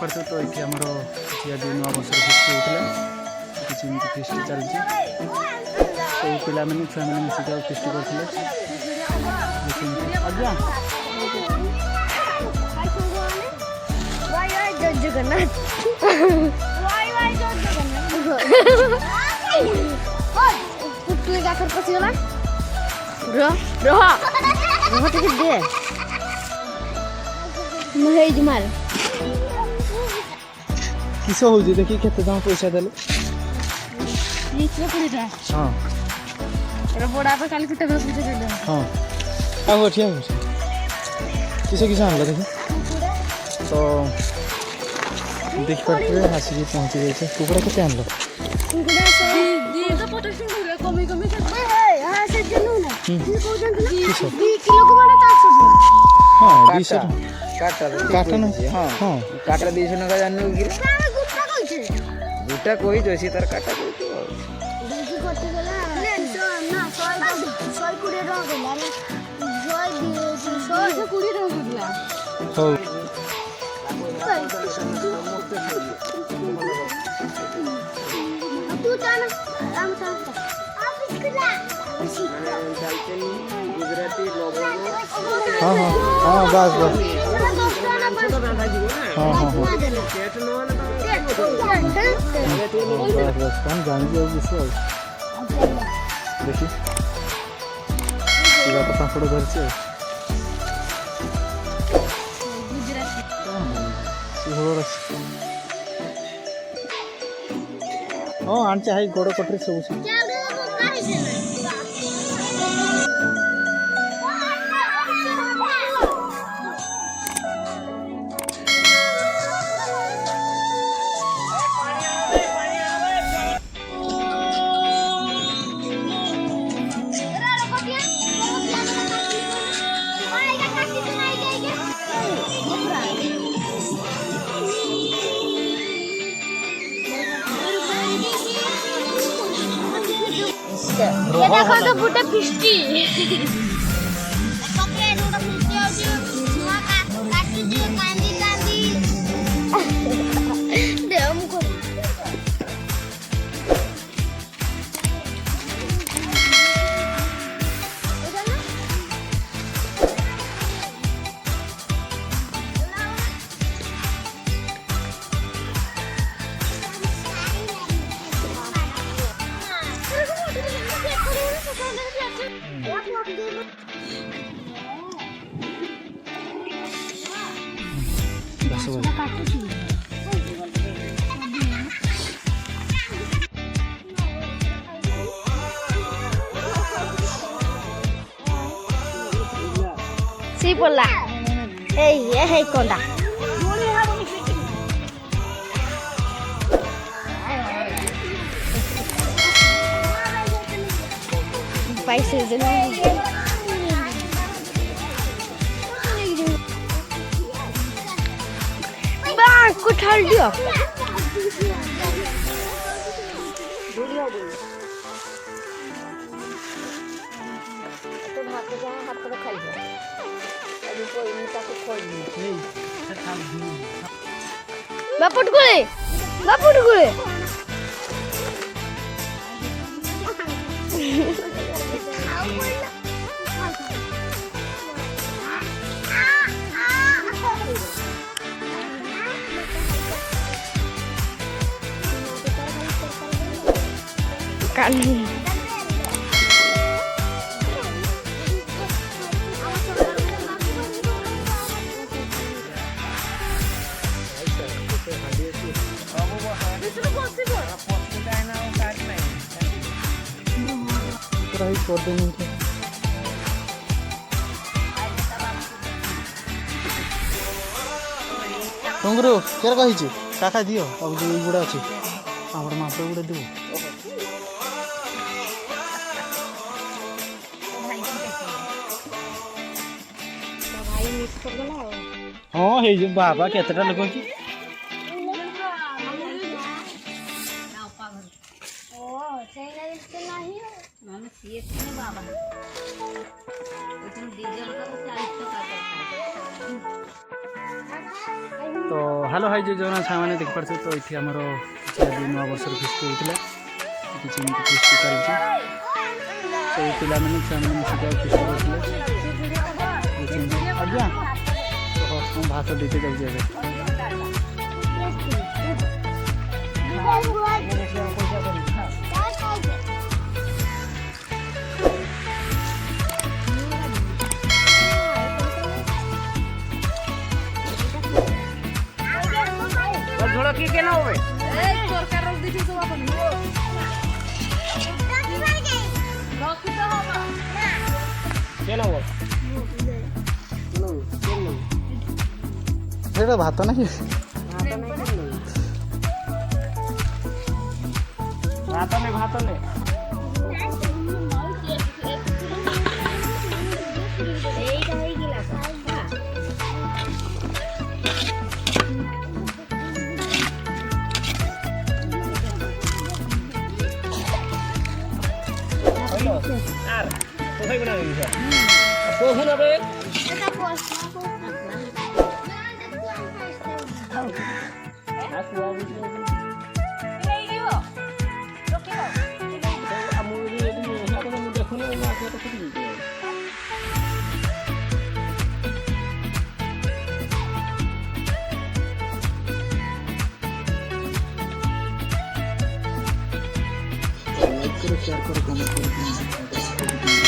करते तो ये आमर आज नुआ वर्ष फेस्ट होता किसी फेस्ट चलती सब पिला मैंने छुआ मैंने मिसिक फेस्ट करते आज्ञा जगन्नाथ पुतले का पशिगला रह टिकट दे मुहे जुमाल किस हो देखिए केते दाम पैसा देले 20 टा हां एरा बड़ा पे काली कुटा पूछे दे हां आगो ठीक है किसे आनला देखो तो देख पारे हासिल पहुंच गए थे कुकड़ा के आनलो कुकड़ा दी तो पोटेशियम पूरा कमी से हां से जनू ना को जन 2 किलो को बड़ा 400 हां 200 काटा ना हां हां काटा 200 ना जानू कि गुप्ता कइছে गुटा कोई जोसी तार काटा कोई देखि कटि गेला ना 100 कुड़े रह गेला ना 100 कुड़ी रह गेला हो तू जाना आराम से गुजराती लवंग हां हां हां बस हां हां पेट नो ना बस कौन जान दिया किसे देखी पूरा पता पड़ घर से हाँ आनचे हाई गोड़ कटरी सब ये देखो तो फुटे फिस्टी पके रोड फिस्टी आउची छुआ काटी दे कांदी दे हमको Si bola. Hey konda. Paisa jana. Bang, kuthal dia. बापुट गुले kan कर देंगे टंगरू केर कही काका दियो अब जो गुड़ा अच्छे आमर माप गुड़ा देव हाँ हे बाबा केतटा लोक कि तो ହ୍ୟାଲୋ ହାଇ ଯେ ଜଣା ଛୁଆମାନେ ଦେଖିପାରୁଛୁ ତ ଏଠି ଆମର କିଛି ଆଜି ନୂଆ ବର୍ଷର ଫିଷ୍ଟି ହେଉଥିଲା କିଛି ଏମିତି ଫିଷ୍ଟି ଚାଲିଛି ସବୁ ପିଲାମାନେ ଛୁଆମାନେ ମିଶିକି ଆଉ ଫିଷ୍ଟି କରୁଥିଲେ ଆଜ୍ଞା ମୁଁ ଭାତ ଦେଇତେ ଯାଉଛି ଏବେ ଝୋଳ କିଏ କେନ হবে কেন হব ସେଇଟା ଭାତ ନାହିଁ ভাত নে আর কোথায় বনা দিছ কখন হবে शेयर करो कमेंट करो